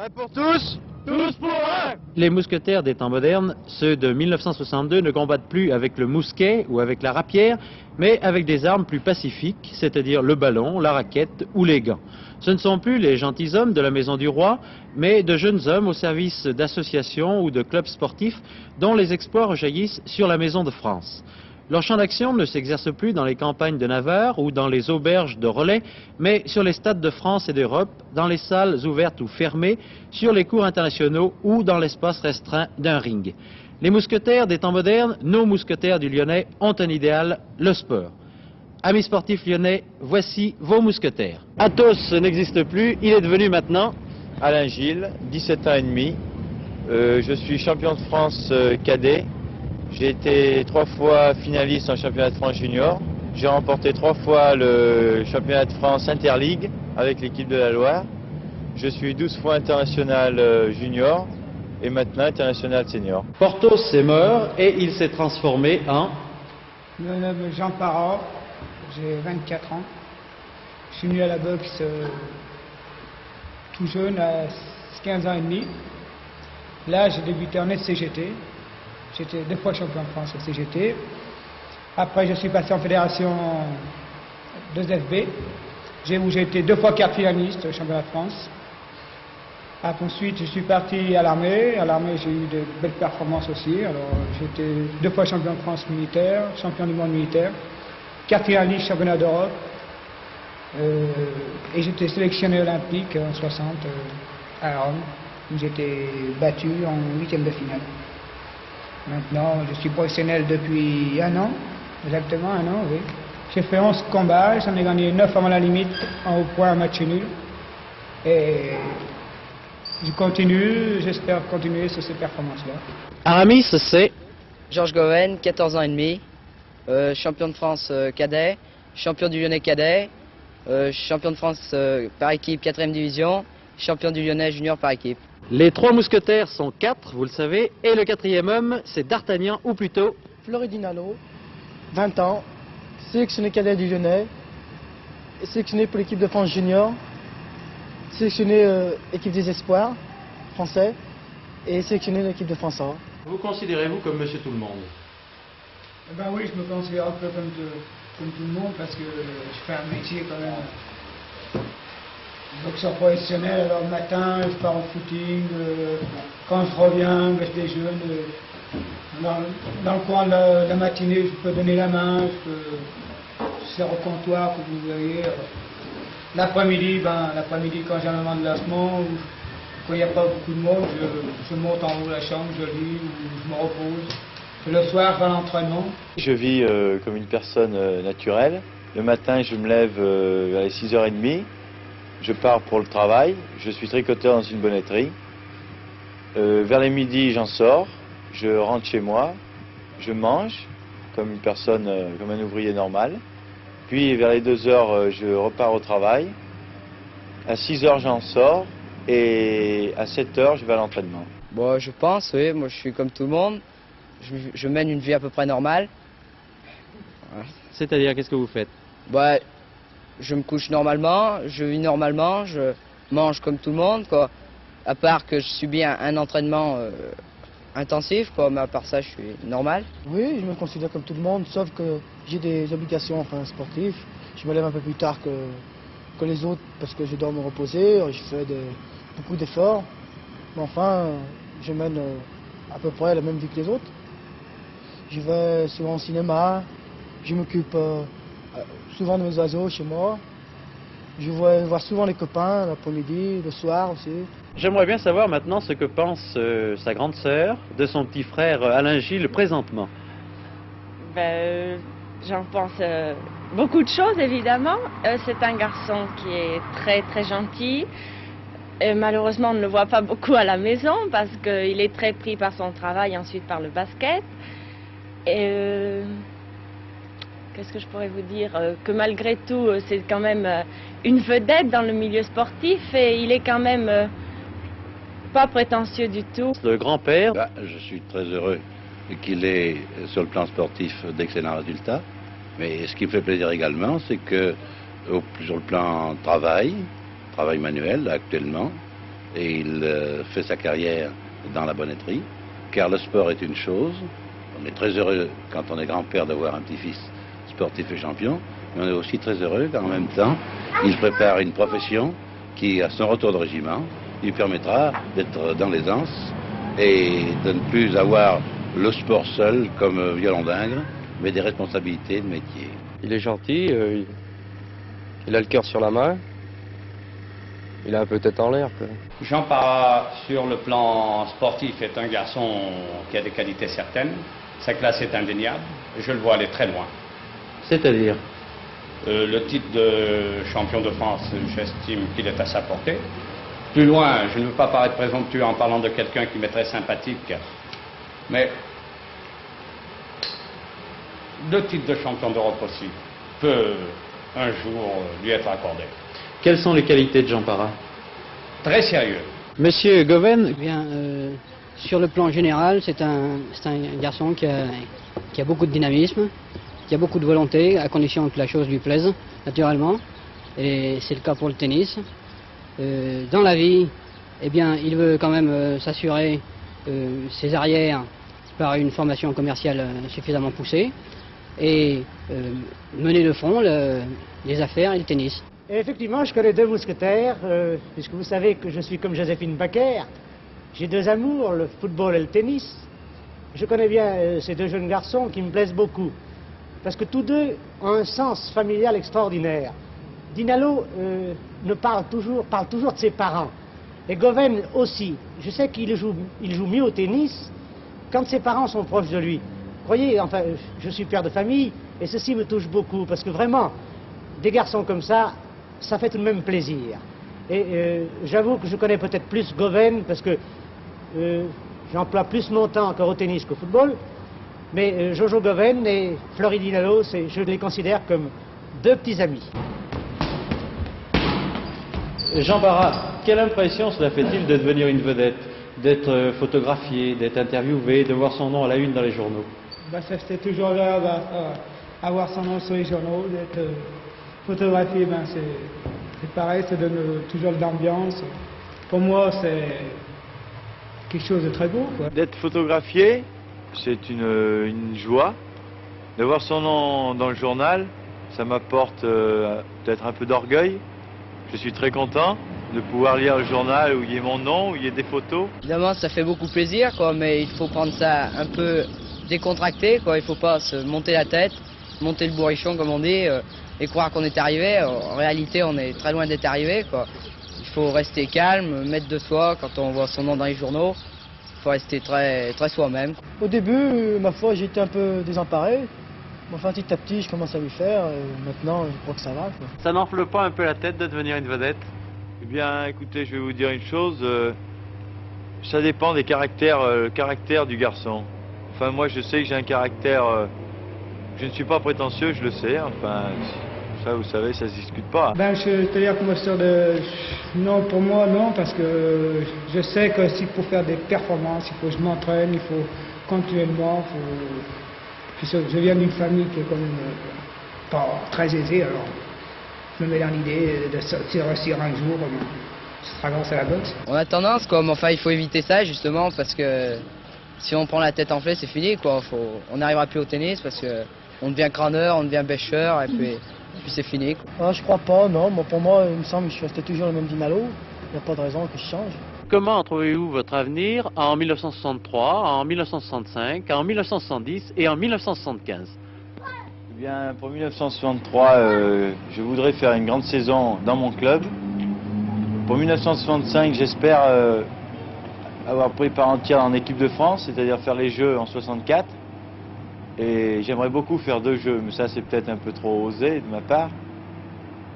Un pour tous, tous pour un. Les mousquetaires des temps modernes, ceux de 1962, ne combattent plus avec le mousquet ou avec la rapière, mais avec des armes plus pacifiques, c'est-à-dire le ballon, la raquette ou les gants. Ce ne sont plus les gentilshommes de la Maison du Roi, mais de jeunes hommes au service d'associations ou de clubs sportifs dont les exploits rejaillissent sur la Maison de France. Leur champ d'action ne s'exerce plus dans les campagnes de Navarre ou dans les auberges de relais, mais sur les stades de France et d'Europe, dans les salles ouvertes ou fermées, sur les cours internationaux ou dans l'espace restreint d'un ring. Les mousquetaires des temps modernes, nos mousquetaires du Lyonnais, ont un idéal, le sport. Amis sportifs lyonnais, voici vos mousquetaires. Athos n'existe plus, il est devenu maintenant Alain Gilles, 17 ans et demi. Je suis champion de France cadet. J'ai été 3 fois finaliste en championnat de France junior. J'ai remporté 3 fois le championnat de France Interligue avec l'équipe de la Loire. Je suis 12 fois international junior et maintenant international senior. Porthos est mort et il s'est transformé en... Je me nomme Jean Parra, j'ai 24 ans. Je suis venu à la boxe tout jeune, à 15 ans et demi. Là, j'ai débuté en SCGT. J'étais 2 fois champion de France au CGT. Après, je suis passé en fédération 2FB, où j'ai été 2 fois quart finaliste au championnat de France. Ensuite, je suis parti à l'armée. À l'armée, j'ai eu de belles performances aussi. Alors, j'étais 2 fois champion de France militaire, champion du monde militaire, quart finaliste championnat d'Europe. Et j'étais sélectionné olympique en 60 à Rome, où j'étais battu en 8e de finale. Maintenant, je suis professionnel depuis 1 an, exactement 1 an, oui. J'ai fait 11 combats, j'en ai gagné 9 avant la limite, en haut point, match nul. Et je continue, j'espère continuer sur ces performances-là. Aramis, c'est... Georges Gowen, 14 ans et demi, champion de France cadet, champion du Lyonnais cadet, champion de France par équipe 4e division, champion du Lyonnais junior par équipe. Les 3 mousquetaires sont 4, vous le savez, et le 4e homme, c'est D'Artagnan, ou plutôt... Floridinalo, 20 ans, sélectionné cadet du Lyonnais, sélectionné pour l'équipe de France junior, sélectionné équipe des espoirs français, et sélectionné l'équipe de France A. Vous considérez-vous comme monsieur tout le monde? Ben oui, je me considère un peu comme tout le monde, parce que je fais un métier quand même. Boxeur professionnel, alors le matin, je pars au footing, quand je reviens, je déjeune. Dans le coin de la matinée, je peux donner la main, je sers au comptoir, comme vous voyez. L'après-midi, quand j'ai un moment de lancement, quand il n'y a pas beaucoup de monde, je monte en haut de la chambre, je lis, ou je me repose. Et le soir, je vais à l'entraînement. Je vis comme une personne naturelle. Le matin, je me lève à 6h30. Je pars pour le travail, je suis tricoteur dans une bonneterie. Vers les midi, j'en sors, je rentre chez moi, je mange comme une personne, comme un ouvrier normal. Puis vers les 2h, je repars au travail. À 6h, j'en sors et à 7h, je vais à l'entraînement. Bon, je pense, oui, moi je suis comme tout le monde. Je mène une vie à peu près normale. Ouais. C'est-à-dire, qu'est-ce que vous faites? Bah, je me couche normalement, je vis normalement, je mange comme tout le monde, quoi. À part que je subis un entraînement intensif, quoi, mais à part ça, je suis normal. Oui, je me considère comme tout le monde, sauf que j'ai des obligations sportives. Je me lève un peu plus tard que les autres parce que je dois me reposer, je fais beaucoup d'efforts. Mais enfin, je mène à peu près la même vie que les autres. Je vais souvent au cinéma, je m'occupe souvent de mes oiseaux chez moi. Je vais voir souvent les copains l'après-midi, le soir aussi. J'aimerais bien savoir maintenant ce que pense sa grande sœur de son petit frère Alain Gilles présentement. J'en pense beaucoup de choses évidemment. C'est un garçon qui est très très gentil. Et malheureusement on ne le voit pas beaucoup à la maison parce qu'il est très pris par son travail et ensuite par le basket. Et qu'est-ce que je pourrais vous dire? Que malgré tout, c'est quand même une vedette dans le milieu sportif et il est quand même pas prétentieux du tout. Le grand-père... Je suis très heureux qu'il ait, sur le plan sportif, d'excellents résultats. Mais ce qui me fait plaisir également, c'est que, sur le plan travail manuel, actuellement, et il fait sa carrière dans la bonneterie, car le sport est une chose. On est très heureux quand on est grand-père d'avoir un petit-fils sportif et champion, mais on est aussi très heureux qu'en même temps, il prépare une profession qui, à son retour de régiment, lui permettra d'être dans l'aisance et de ne plus avoir le sport seul comme violon d'ingre, mais des responsabilités de métier. Il est gentil, il a le cœur sur la main, il a un peu tête en l'air. Jean Parra, sur le plan sportif, est un garçon qui a des qualités certaines. Sa classe est indéniable, je le vois aller très loin. C'est-à-dire? Le titre de champion de France, j'estime qu'il est à sa portée. Plus loin, je ne veux pas paraître présomptueux en parlant de quelqu'un qui m'est très sympathique, mais le titre de champion d'Europe aussi peut un jour lui être accordé. Quelles sont les qualités de Jean Parra? Très sérieux. Monsieur Goven, Sur le plan général, c'est un garçon qui a beaucoup de dynamisme, qui a beaucoup de volonté, à condition que la chose lui plaise, naturellement. Et c'est le cas pour le tennis. Dans la vie, eh bien, il veut quand même s'assurer ses arrières par une formation commerciale suffisamment poussée et mener de front les affaires et le tennis. Et effectivement, je connais deux mousquetaires, puisque vous savez que je suis comme Joséphine Baker. J'ai deux amours, le football et le tennis. Je connais bien ces deux jeunes garçons qui me plaisent beaucoup, parce que tous deux ont un sens familial extraordinaire. Dinalo parle toujours de ses parents, et Goven aussi. Je sais qu'il joue mieux au tennis quand ses parents sont proches de lui. Vous voyez, enfin, je suis père de famille, et ceci me touche beaucoup, parce que vraiment, des garçons comme ça fait tout de même plaisir. Et j'avoue que je connais peut-être plus Goven, parce que j'emploie plus mon temps encore au tennis qu'au football, mais Jojo Goven et Fleury Dinalo, je les considère comme deux petits amis. Jean Parra, quelle impression cela fait-il de devenir une vedette, d'être photographié, d'être interviewé, de voir son nom à la une dans les journaux? C'est toujours agréable avoir son nom sur les journaux, d'être photographié, c'est pareil, ça donne toujours de l'ambiance. Pour moi, c'est quelque chose de très beau. D'être photographié, c'est une joie. De voir son nom dans le journal, ça m'apporte peut-être un peu d'orgueil. Je suis très content de pouvoir lire le journal où il y ait mon nom, où il y ait des photos. Évidemment, ça fait beaucoup plaisir, mais il faut prendre ça un peu décontracté, Il ne faut pas se monter la tête, monter le bourrichon, comme on dit, et croire qu'on est arrivé. En réalité, on est très loin d'être arrivé, Il faut rester calme, mettre de soi quand on voit son nom dans les journaux. Il faut rester très, très soi-même. Au début, ma foi, j'étais un peu désemparé. Enfin, petit à petit, je commence à lui faire. Et maintenant, je crois que ça va. Ça n'enfle pas un peu la tête de devenir une vedette? Eh bien, écoutez, je vais vous dire une chose. Ça dépend des caractères, le caractère du garçon. Enfin, moi, je sais que j'ai un caractère... je ne suis pas prétentieux, je le sais. Enfin, ça, vous savez, ça se discute pas. Je te dire que moi, non, pour moi, non, parce que je sais que pour faire des performances, il faut que je m'entraîne, il faut continuellement, je viens d'une famille qui est quand même pas très aisée, alors je me mets dans l'idée de sortir un jour, ce sera grâce à la boxe. On a tendance, il faut éviter ça, justement, parce que si on prend la tête enflée, c'est fini, on n'arrivera plus au tennis, parce qu'on devient crâneur, on devient bêcheur, et puis c'est fini. Je crois pas, non. Pour moi, il me semble que je restais toujours le même Dinalo. Il n'y a pas de raison que je change. Comment trouvez-vous votre avenir en 1963, en 1965, en 1970 et en 1975? Eh bien, pour 1963, je voudrais faire une grande saison dans mon club. Pour 1965, j'espère avoir pris part entière en équipe de France, c'est-à-dire faire les Jeux en 64. Et j'aimerais beaucoup faire 2 Jeux, mais ça c'est peut-être un peu trop osé de ma part.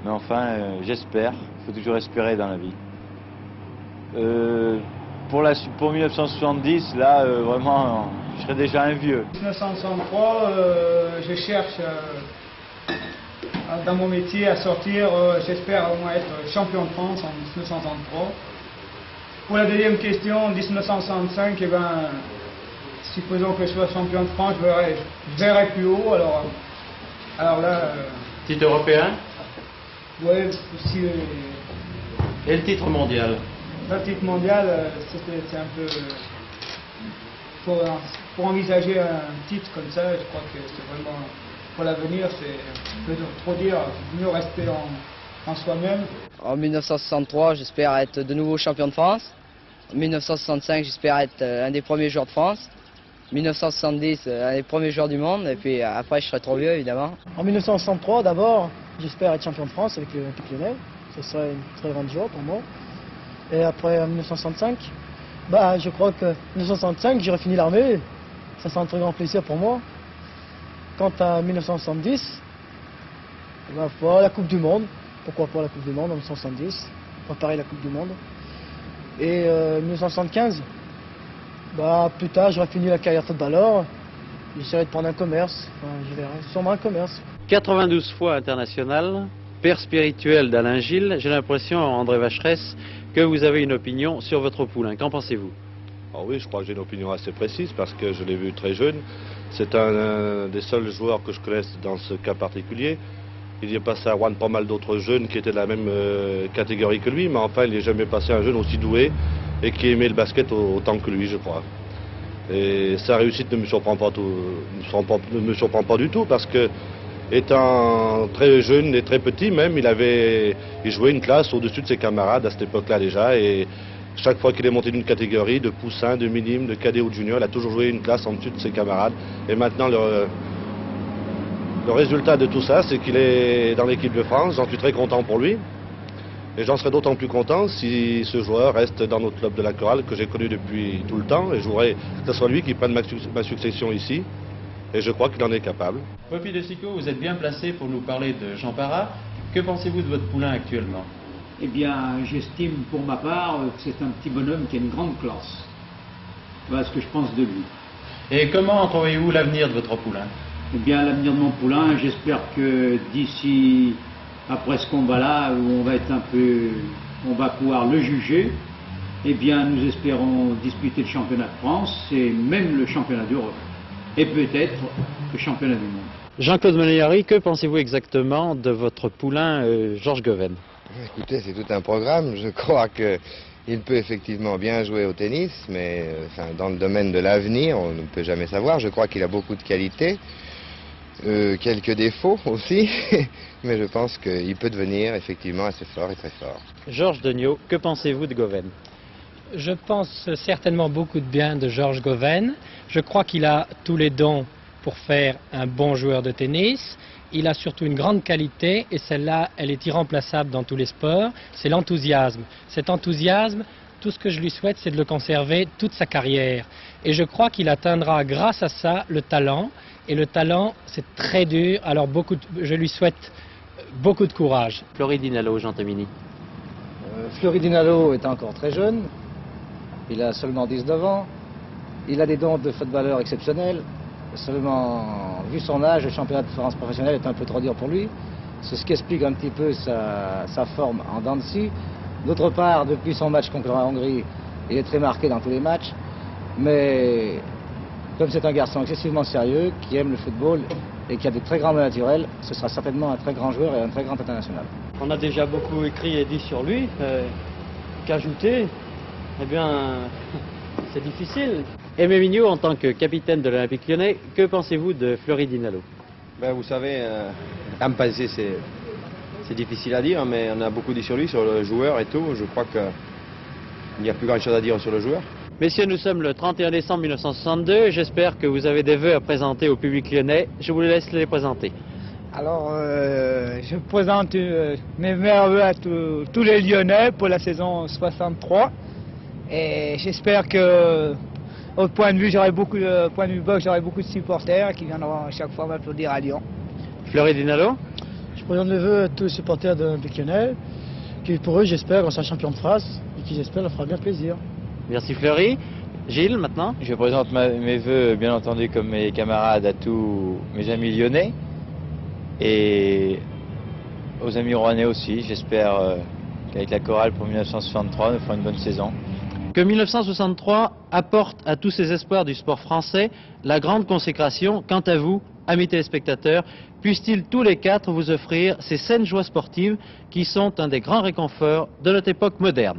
Mais enfin, j'espère. Il faut toujours espérer dans la vie. Pour 1970, là, vraiment, je serais déjà un vieux. 1963, je cherche dans mon métier à sortir, j'espère au moins être champion de France en 1963. Pour la deuxième question, 1965, supposons que je sois champion de France, je verrai plus haut, alors là... Titre européen? Ouais, si... Et le titre mondial? Le titre mondial, c'est un peu... Pour envisager un titre comme ça, je crois que c'est vraiment... Pour l'avenir, c'est un peu trop dire, mieux rester en soi-même. En 1963, j'espère être de nouveau champion de France. En 1965, j'espère être un des premiers joueurs de France. 1970, un des premiers joueurs du monde. Et puis après, je serai trop vieux, évidemment. En 1963, d'abord, j'espère être champion de France avec l'Olympique Lyonnais. Ce serait une très grande joie pour moi. Et après, en 1965, je crois que 1965, j'aurai fini l'armée. Ça sera un très grand plaisir pour moi. Quant à 1970, pour la Coupe du Monde. Pourquoi pas la Coupe du Monde en 1970, préparer la Coupe du Monde. Et 1975, plus tard, j'aurai fini la carrière de footballeur. J'essaierai de prendre un commerce, je verrai, sûrement un commerce. 92 fois international, père spirituel d'Alain Gilles, j'ai l'impression, André Vacheresse, que vous avez une opinion sur votre poulain. Qu'en pensez-vous? Oui, je crois que j'ai une opinion assez précise parce que je l'ai vu très jeune. C'est un des seuls joueurs que je connaisse dans ce cas particulier. Il y est passé à Rouen pas mal d'autres jeunes qui étaient de la même catégorie que lui, mais enfin, il n'est jamais passé un jeune aussi doué et qui aimait le basket autant que lui, je crois. Et sa réussite ne me surprend pas, ne me surprend pas du tout, parce que, étant très jeune et très petit même, il jouait une classe au-dessus de ses camarades à cette époque-là déjà, et chaque fois qu'il est monté d'une catégorie, de poussin, de minime, de cadet ou de junior, il a toujours joué une classe en dessus de ses camarades. Et maintenant, le résultat de tout ça, c'est qu'il est dans l'équipe de France. J'en suis très content pour lui. Et j'en serais d'autant plus content si ce joueur reste dans notre club de la chorale que j'ai connu depuis tout le temps. Et je voudrais que ce soit lui qui prenne ma succession ici. Et je crois qu'il en est capable. Poppy de Sicot, vous êtes bien placé pour nous parler de Jean Parra. Que pensez-vous de votre poulain actuellement? Eh bien, j'estime pour ma part que c'est un petit bonhomme qui a une grande classe. Voilà ce que je pense de lui. Et comment entrevoyez-vous l'avenir de votre poulain? Eh bien, l'avenir de mon poulain, j'espère que d'ici, après ce combat-là, où on va pouvoir le juger, eh bien, nous espérons disputer le championnat de France et même le championnat d'Europe. Et peut-être le championnat du monde. Jean-Claude Molinari, que pensez-vous exactement de votre poulain Georges Goven? Écoutez, c'est tout un programme. Je crois qu'il peut effectivement bien jouer au tennis, mais dans le domaine de l'avenir, on ne peut jamais savoir. Je crois qu'il a beaucoup de qualités. Quelques défauts aussi, mais je pense qu'il peut devenir effectivement assez fort et très fort. Georges Degnaud, que pensez-vous de Goven? Je pense certainement beaucoup de bien de Georges Goven. Je crois qu'il a tous les dons pour faire un bon joueur de tennis. Il a surtout une grande qualité, et celle-là, elle est irremplaçable dans tous les sports, c'est l'enthousiasme. Cet enthousiasme, tout ce que je lui souhaite, c'est de le conserver toute sa carrière. Et je crois qu'il atteindra grâce à ça le talent. Et le talent, c'est très dur, alors je lui souhaite beaucoup de courage. Fleury Dinalo, Jean Temini. Fleury Dinalo est encore très jeune, il a seulement 19 ans, il a des dons de footballeur exceptionnels, seulement, vu son âge, le championnat de France professionnel est un peu trop dur pour lui. C'est ce qui explique un petit peu sa forme en dents de scie. D'autre part, depuis son match contre la Hongrie, il est très marqué dans tous les matchs, mais comme c'est un garçon excessivement sérieux, qui aime le football et qui a de très grands naturels, ce sera certainement un très grand joueur et un très grand international. On a déjà beaucoup écrit et dit sur lui, qu'ajouter, eh bien, c'est difficile. Aimé Mignot, en tant que capitaine de l'Olympique Lyonnais, que pensez-vous de Fleury Dinalo? Vous savez, à me penser, c'est difficile à dire, mais on a beaucoup dit sur lui, sur le joueur et tout. Je crois qu'il n'y a plus grand-chose à dire sur le joueur. Messieurs, nous sommes le 31 décembre 1962. J'espère que vous avez des vœux à présenter au public lyonnais. Je vous laisse les présenter. Alors, je présente mes meilleurs vœux à tous les Lyonnais pour la saison 63. Et j'espère que, au point de vue box, j'aurai beaucoup de supporters qui viendront à chaque fois m'applaudir à Lyon. Fleury Dinalo. Je présente mes vœux à tous les supporters de l'Olympique Lyonnais, qui pour eux, j'espère, qu'on sera champion de France et qui, j'espère, leur fera bien plaisir. Merci Fleury. Gilles, maintenant? Je présente mes vœux, bien entendu, comme mes camarades, à tous mes amis lyonnais et aux amis rouennais aussi. J'espère qu'avec la chorale pour 1963, nous ferons une bonne saison. Que 1963 apporte à tous ces espoirs du sport français la grande consécration. Quant à vous, amis téléspectateurs, puissent-ils tous les quatre vous offrir ces saines joies sportives qui sont un des grands réconforts de notre époque moderne.